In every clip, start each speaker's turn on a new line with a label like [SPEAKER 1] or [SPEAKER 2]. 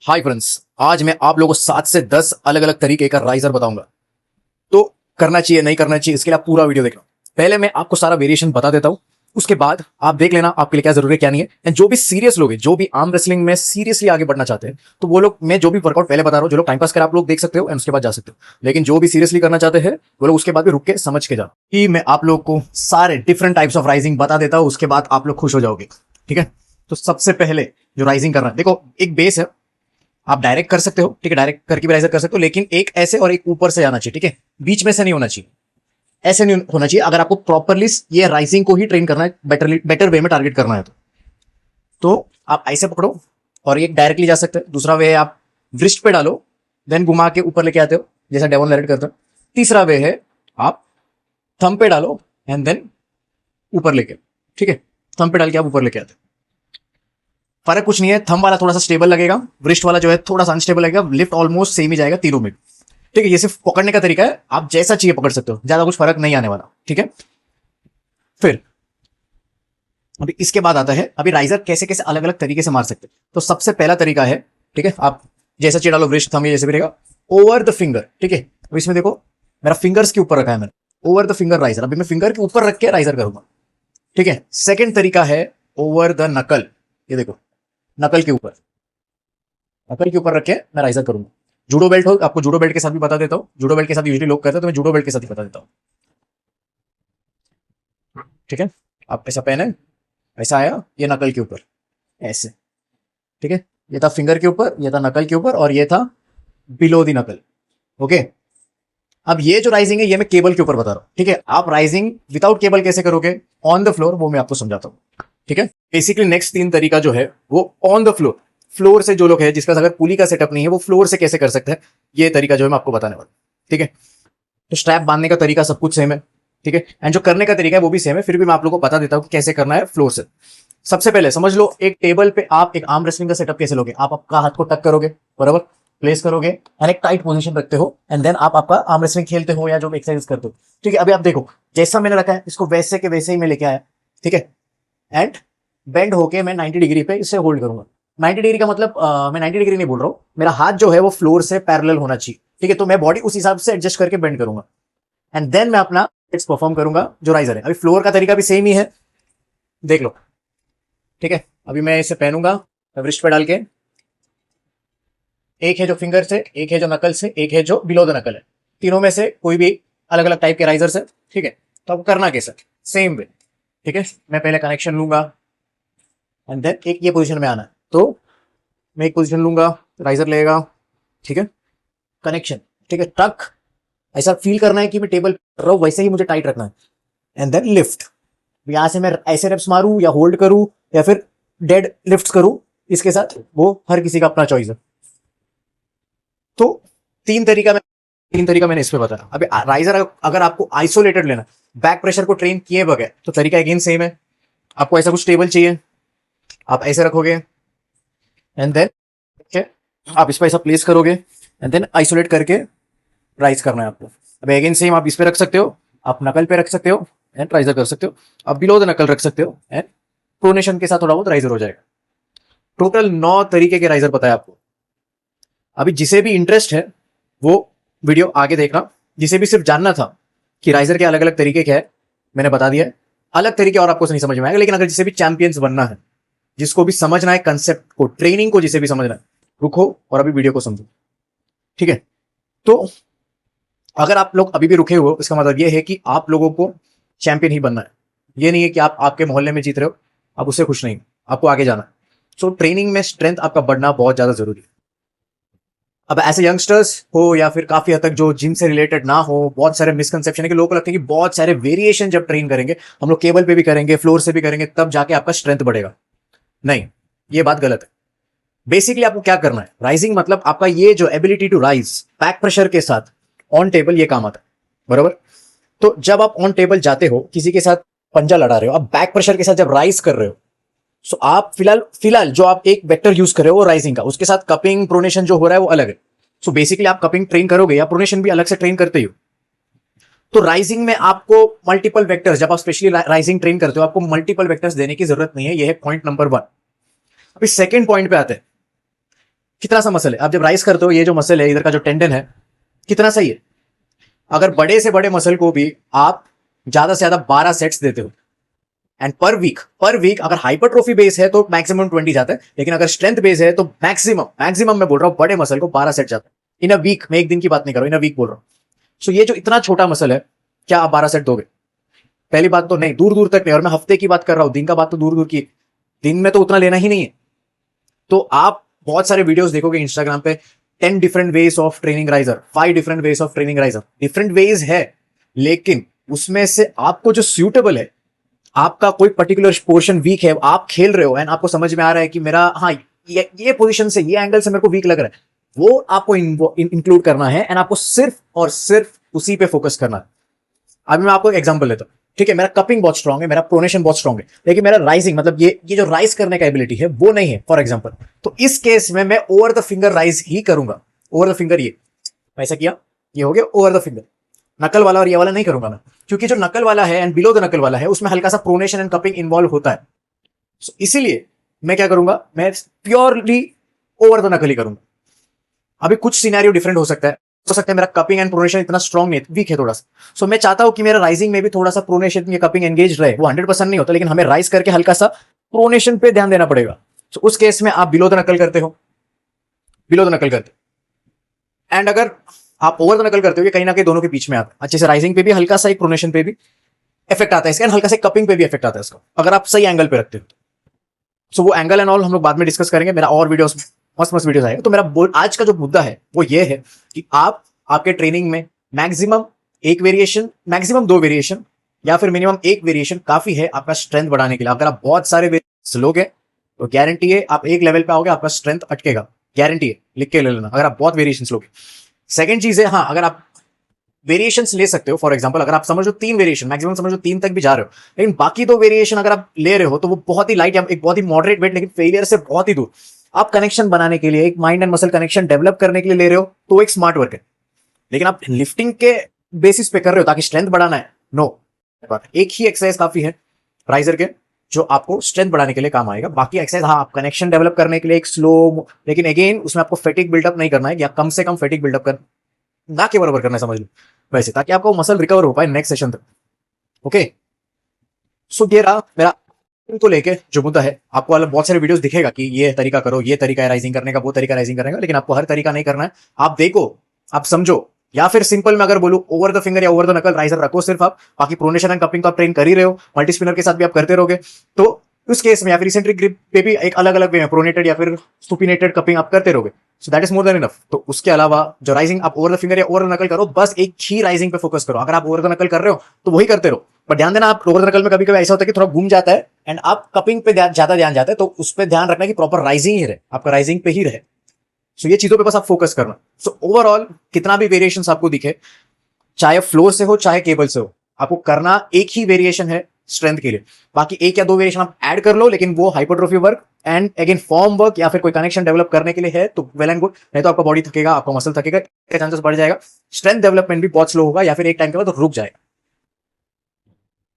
[SPEAKER 1] Hi friends, आज मैं आप लोगों को 7 से 10 अलग अलग तरीके का राइजर बताऊंगा। तो करना चाहिए नहीं करना चाहिए इसके लिए आप पूरा वीडियो देखना। पहले मैं आपको सारा वेरिएशन बता देता हूं, उसके बाद आप देख लेना आपके लिए क्या जरूरी है क्या नहीं है। एंड जो भी सीरियस लोग हैं, जो भी आर्म रेसलिंग में सीरियसली आगे बढ़ना चाहते हैं, तो वो लोग, मैं जो भी वर्कआउट पहले बता रहा हूं, जो लोग टाइम पास कर आप लोग देख सकते हो एंड उसके बाद जा सकते हो। लेकिन जो भी सीरियसली करना चाहते हैं वो लोग उसके बाद भी रुक के समझ के जाओ कि मैं आप लोग को सारे डिफरेंट टाइप्स ऑफ राइजिंग बता देता हूं, उसके बाद आप लोग खुश हो जाओगे। ठीक है, तो सबसे पहले जो राइजिंग करना है, देखो एक बेस है, आप डायरेक्ट कर सकते हो, ठीक है, डायरेक्ट करके भी राइजर कर सकते हो, लेकिन एक ऐसे और एक ऊपर से आना चाहिए। ठीक है, बीच में से नहीं होना चाहिए, ऐसे नहीं होना चाहिए। अगर आपको प्रॉपरली ये राइजिंग को ही ट्रेन करना है, बेटर वे में टारगेट करना है तो आप ऐसे पकड़ो और एक डायरेक्टली जा सकते हैं। दूसरा वे है आप व्रिस्ट पे डालो, देन घुमा के ऊपर लेके आते हो जैसा डेवन लेरेट करते हो। तीसरा वे है आप थंब पे डालो एंड देन ऊपर लेके, ठीक है, थंब पे डाल के आप ऊपर लेके आते हो। फर्क कुछ नहीं है, थंब वाला थोड़ा सा स्टेबल लगेगा, व्रिस्ट वाला जो है थोड़ा सा अनस्टेबल लगेगा, लिफ्ट ऑलमोस्ट सेम ही जाएगा तीनों में। ठीक है, ये सिर्फ पकड़ने का तरीका है, आप जैसा चाहिए पकड़ सकते हो, ज्यादा कुछ फर्क नहीं आने वाला। ठीक है, फिर अभी इसके बाद आता है अभी राइजर कैसे कैसे अलग अलग तरीके से मार सकते हैं। तो सबसे पहला तरीका है, ठीक है, आप जैसा चाहिए डालो, व्रिस्ट थंब जैसे भी रहेगा, ओवर द फिंगर। ठीक है, अब इसमें देखो मेरा फिंगर्स के ऊपर रखा है मैंने, ओवर द फिंगर राइजर। अभी मैं फिंगर के ऊपर रख के राइजर करूंगा। ठीक है, सेकेंड तरीका है ओवर द नकल। ये देखो, नकल के ऊपर, नकल के ऊपर रख के मैं राइजर करूंगा। जूडो बेल्ट हो, आपको जूडो बेल्ट के साथ भी बता देता हूँ, जूडो बेल्ट के साथ यूजुअली लोग करते हैं, तो मैं जूडो बेल्ट के साथ ही बता देता हूँ। ठीक है, आप ऐसा पहने, ऐसा आया, ये नकल के ऊपर ऐसे। ठीक है, ये था फिंगर के ऊपर, ये था नकल के ऊपर, और ये था बिलो दी नकल। ओके, अब ये जो राइजिंग है ये मैं केबल के ऊपर बता रहा हूं। ठीक है, आप राइजिंग विदाउट केबल कैसे करोगे ऑन द फ्लोर, वो मैं आपको समझाता हूं। ठीक है, बेसिकली नेक्स्ट 3 तरीका जो है वो ऑन द फ्लोर, फ्लोर से जो लोग है जिसका अगर पुली का सेटअप नहीं है वो फ्लोर से कैसे कर सकते हैं, ये तरीका जो है मैं आपको बताने वाला हूं। ठीक है, तो स्ट्रैप बांधने का तरीका सब कुछ सेम है। ठीक है, एंड जो करने का तरीका है वो भी सेम है, फिर भी मैं आप लोगों को बता देता हूं कि कैसे करना है फ्लोर से। सबसे पहले समझ लो, एक टेबल पे आप एक आर्म रेसलिंग का सेटअप कैसे लोगे। आप आपका हाथ को टक करोगे, बराबर प्लेस करोगे एंड एक टाइट पोजीशन रखते हो, एंड देन आप आपका आर्म रेसलिंग खेलते हो या जो एक्सरसाइज करते हो। ठीक है, अभी आप देखो जैसा मैंने रखा है इसको वैसे के वैसे ही मैं लेके आया। ठीक है, एंड बेंड होके मैं 90 डिग्री पे इसे होल्ड करूंगा। 90 डिग्री का मतलब मैं 90 डिग्री नहीं बोल रहा हूं, मेरा हाथ जो है वो फ्लोर से पैरेलल होना चाहिए। ठीक है, तो मैं बॉडी उस हिसाब से एडजस्ट करके बेंड करूंगा एंड देन मैं अपना परफॉर्म करूंगा जो राइजर है। अभी फ्लोर का तरीका भी सेम ही है, देख लो। ठीक है, अभी मैं इसे पहनूंगा रिस्ट पे डाल के, एक है जो फिंगर से, एक है जो नकल से, एक है जो बिलो द नकल है। तीनों में से कोई भी अलग अलग टाइप के राइजर्स है। ठीक है, तो आपको करना कैसा, सेम वे। ठीक है, मैं पहले कनेक्शन लूंगा एंड देन एक ये पोजीशन में आना है, तो मैं एक पोजीशन लूंगा, राइजर लेगा। ठीक है, कनेक्शन, ठीक है, टक, ऐसा फील करना है कि मैं टेबल कर रहा हूं, वैसे ही मुझे टाइट रखना है एंड देन लिफ्ट। यहां से मैं ऐसे रेप्स मारूं या होल्ड करूं या फिर डेड लिफ्ट करूं, इसके साथ वो हर किसी का अपना चॉइस है। तो तीन तरीका मैंने इस पे बताया। अभी राइजर अगर आपको आइसोलेटेड लेना, बैक प्रेशर को ट्रेन किए बगैर, तो तरीका अगेन सेम है। आपको ऐसा कुछ टेबल चाहिए, आप ऐसे रखोगे एंड देन आप इस पर ऐसा प्लेस करोगे एंड देन आइसोलेट करके राइज करना है आपको। अभी अगेन सेम, आप इस पे रख सकते हो, आप नकल पे रख सकते हो एंड राइजर कर सकते हो, आप बिलो द नकल रख सकते हो एंड प्रोनेशन के साथ थोड़ा बहुत राइजर हो जाएगा। टोटल 9 तरीके के राइजर बताया आपको। अभी जिसे भी इंटरेस्ट है वो वीडियो आगे देखना, जिसे भी सिर्फ जानना था कि राइजर के अलग अलग तरीके क्या है, मैंने बता दिया है। अलग तरीके और आपको नहीं समझ में आएगा, लेकिन अगर जिसे भी चैंपियंस बनना है, जिसको भी समझना है कंसेप्ट को, ट्रेनिंग को जिसे भी समझना है, रुको और अभी वीडियो को समझो। ठीक है, तो अगर आप लोग अभी भी रुके हुए हो, इसका मतलब ये है कि आप लोगों को चैंपियन ही बनना है। ये नहीं है कि आप आपके मोहल्ले में जीत रहे हो, आप उससे खुश नहीं, आपको आगे जाना है। सो ट्रेनिंग में स्ट्रेंथ आपका बढ़ना बहुत ज्यादा जरूरी है। अब ऐसे यंगस्टर्स हो या फिर काफी हद तक जो जिम से रिलेटेड ना हो, बहुत सारे मिसकंसेप्शन है कि लोगों को लगता है कि बहुत सारे वेरिएशन जब ट्रेन करेंगे, हम लोग केबल पे भी करेंगे, फ्लोर से भी करेंगे, तब जाके आपका स्ट्रेंथ बढ़ेगा। नहीं, ये बात गलत है। बेसिकली आपको क्या करना है, राइजिंग मतलब आपका ये जो ability to rise back pressure के साथ ऑन टेबल, ये काम आता है, बराबर। तो जब आप ऑन टेबल जाते हो, किसी के साथ पंजा लड़ा रहे हो, आप बैक प्रेशर के साथ जब राइज कर रहे हो, सो आप फिलहाल जो आप एक वेक्टर यूज कर रहे हो वो राइजिंग का, उसके साथ कपिंग प्रोनेशन जो हो रहा है वो अलग है। सो बेसिकली आप कपिंग ट्रेन करोगे या प्रोनेशन भी अलग से ट्रेन करते हो। तो राइजिंग में आपको मल्टीपल वेक्टर्स, जब आप स्पेशली राइजिंग ट्रेन करते हो, आपको मल्टीपल वेक्टर्स देने की जरूरत नहीं है। यह है पॉइंट नंबर 1। अभी सेकेंड पॉइंट पे आते हैं। कितना सा मसल है, आप जब राइज करते हो ये जो मसल है इधर का जो टेंडन है कितना सही है। अगर बड़े से बड़े मसल को भी आप ज्यादा से ज्यादा 12 सेट्स देते हो, एंड पर वीक अगर हाइपरट्रोफी बेस है तो मैक्सिमम 20 जाता है, लेकिन अगर स्ट्रेंथ बेस है तो मैक्सिमम मैं बोल रहा हूं बड़े मसल को 12 सेट जाता है इन अ वीक। मैं एक दिन की बात नहीं कर रहा हूं, इन अ वीक बोल रहा हूं। सो ये जो इतना छोटा मसल है, क्या आप 12 सेट दोगे? पहली बात तो नहीं, दूर दूर तक नहीं। और मैं हफ्ते की बात कर रहा हूं, दिन का बात तो दूर दूर की, दिन में तो उतना लेना ही नहीं है। तो आप बहुत सारे वीडियोस देखोगे इंस्टाग्राम पे, 10 different ways of training riser, 5 different ways of training riser. Different ways है, लेकिन उसमें से आपको जो सूटेबल है, आपका कोई पर्टिकुलर पोर्शन वीक है, आप खेल रहे हो एंड आपको समझ में आ रहा है कि मेरा हाँ ये पोजीशन से, ये एंगल से मेरे को वीक लग रहा है, वो आपको इंक्लूड करना है एंड आपको सिर्फ और सिर्फ उसी पे फोकस करना है। अभी मैं आपको एक एग्जांपल देता हूं, ठीक है। मेरा कपिंग बहुत स्ट्रांग है, मेरा प्रोनेशन बहुत स्ट्रांग है, लेकिन मेरा राइजिंग मतलब ये जो राइज करने का एबिलिटी है वो नहीं है, फॉर एग्जांपल। तो इस केस में मैं ओवर द फिंगर राइज ही करूंगा। ओवर द फिंगर, ये ऐसा किया, ये हो गया ओवर द फिंगर। नकल वाला और ये वाला नहीं करूंगा मैं, क्योंकि जो नकल वाला है एंड बिलो द नकल वाला है उसमें हल्का सा प्रोनेशन एंड कपिंग इन्वॉल्व होता है। So, इसीलिए मैं क्या करूंगा, मैं प्योरली ओवर द नकल ही करूंगा। अभी कुछ सिनेरियो डिफरेंट हो सकता है मेरा कपिंग एंड प्रोनेशन इतना स्ट्रॉन्ग नहीं, वीक है थोड़ा सा। सो मैं चाहता हूं कि मेरा राइजिंग में भी थोड़ा सा प्रोनेशन या कपिंग एंगेज रहे। वो 100% नहीं होता, लेकिन हमें राइज करके हल्का सा प्रोनेशन पे ध्यान देना पड़ेगा। सो उस केस में आप बिलो द नकल करते हो, बिलो द नकल करते हो। एंड अगर आप ओवर द नकल करते हो, कहीं ना कहीं दोनों के बीच में आता है। अच्छे से राइजिंग पे भी हल्का सा, एक प्रोनेशन पे भी इफेक्ट आता है इसका, हल्का सा कपिंग पे भी इफेक्ट आता है इसका, अगर आप सही एंगल पे रखते हो। सो वो एंगल एंड ऑल हम लोग बाद में डिस्कस करेंगे। मेरा और वीडियोस, मस्त मस्त वीडियोस आएगा। तो मेरा आज का जो मुद्दा है वो ये है कि आप आपके ट्रेनिंग में मैक्सिमम एक वेरिएशन, मैक्सिमम 2 वेरिएशन, या फिर मिनिमम 1 वेरिएशन काफी है आपका स्ट्रेंथ बढ़ाने के लिए। अगर आप बहुत सारे वेरिएशन लोगे तो गारंटी है आप एक लेवल पे आओगे, आपका स्ट्रेंथ अटकेगा, गारंटी है, लिख के ले लेना, अगर आप बहुत वेरिएशन लोगे। सेकंड चीज है, हाँ, अगर आप वेरिएशंस ले सकते हो, फॉर एग्जांपल अगर आप समझो 3 वेरिएशन, मैक्सिमम समझो 3 तक भी जा रहे हो, लेकिन बाकी 2 वेरिएशन अगर आप ले रहे हो तो वो बहुत ही लाइट या एक बहुत ही मॉडरेट वेट, लेकिन फेलियर से बहुत ही दूर। आप कनेक्शन बनाने के लिए, एक mind and muscle connection develop करने के लिए ले रहे हो तो एक स्मार्ट वर्क है। लेकिन आप लिफ्टिंग के बेसिस पे कर रहे हो ताकि स्ट्रेंथ बढ़ाना है, नो। एक ही एक्सरसाइज काफी है राइजर के जो आपको स्ट्रेंथ बढ़ाने के लिए काम आएगा। बाकी एक्सरसाइज, हाँ, आप कनेक्शन डेवलप करने के लिए एक स्लो, लेकिन अगेन उसमें आपको फैटिक बिल्डअप नहीं करना है, या कम से कम फैटिक बिल्डअप कर ना के बराबर करना है, समझ लो वैसे, ताकि आपको मसल रिकवर हो पाए नेक्स्ट सेशन तक। ओके, सो ये रहा मेरा को लेके जो मुद्दा है। आपको अलग बहुत सारे वीडियोस दिखेगा कि ये तरीका करो, ये तरीका है राइजिंग करने का, वो तरीका राइजिंग करने का, लेकिन आपको हर तरीका नहीं करना है। आप देखो, आप समझो, या फिर सिंपल में अगर बोलूं ओवर द फिंगर या ओवर द नकल राइजर रखो सिर्फ आप, बाकी प्रोनेशन एंड कपिंग तो आप ट्रेन कर ही रहे हो, मल्टी स्पिनर के साथ भी आप करते रहोगे। तो उस केस में या फिर इसेंट्रिक ग्रिप पे भी एक अलग अलग वे में प्रोनेटेड या फिर सुपिनेटेड कपिंग आप करते रहोगे। So that is more than enough. तो उसके अलावा जो राइजिंग आप ओवर द फिंगर या ओवर द नकल करो, बस एक ही राइजिंग पे फोकस करो। अगर आप ओवर द नकल कर रहे हो तो वही करते रहो, पर ध्यान देना आप ओवर द नकल में कभी कभी ऐसा होता है कि थोड़ा घूम जाता है एंड आप कपिंग पे ज्यादा ध्यान जाता है, तो उस पर ध्यान रखना कि प्रॉपर राइजिंग ही रहे, आपका राइजिंग पे ही रहे। सो ये चीजों पे बस आप फोकस करना। सो ओवरऑल कितना भी वेरिएशन आपको दिखे, चाहे फ्लोर से हो चाहे केबल से हो, आपको करना एक ही वेरिएशन है स्ट्रेंथ के लिए। बाकी 1 या 2 वेरिएशन आप ऐड कर लो, लेकिन वो hypertrophy work and again form work या फिर कोई कनेक्शन डेवलप करने के लिए है तो वेल एंड गुड। नहीं तो आपका बॉडी थकेगा, आपका मसल थकेगा, चांसेस बढ़ जाएगा, स्ट्रेंथ डेवलपमेंट भी बहुत स्लो होगा या फिर एक टाइम के बाद रुक जाएगा।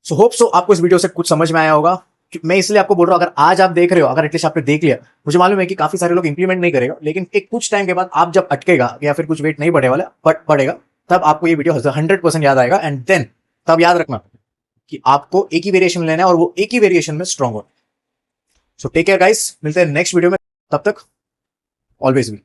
[SPEAKER 1] सो होप सो आपको इस वीडियो से कुछ समझ में आया होगा। मैं इसलिए आपको बोल रहा हूं, अगर आज आप देख रहे हो, अगर एटलीस्ट आपने देख लिया, मुझे मालूम है कि काफी सारे लोग इंप्लीमेंट नहीं करेगा, लेकिन एक कुछ टाइम के बाद आप जब अटकेगा या फिर कुछ वेट नहीं बढ़े वाला बट बढ़ेगा, तब आपको ये वीडियो 100% याद आएगा। एंड देन तब याद रखना कि आपको एक ही वेरिएशन लेना है और वो एक ही वेरिएशन में स्ट्रॉन्ग हो। सो टेक केयर गाइस, मिलते हैं नेक्स्ट वीडियो में, तब तक ऑलवेज भी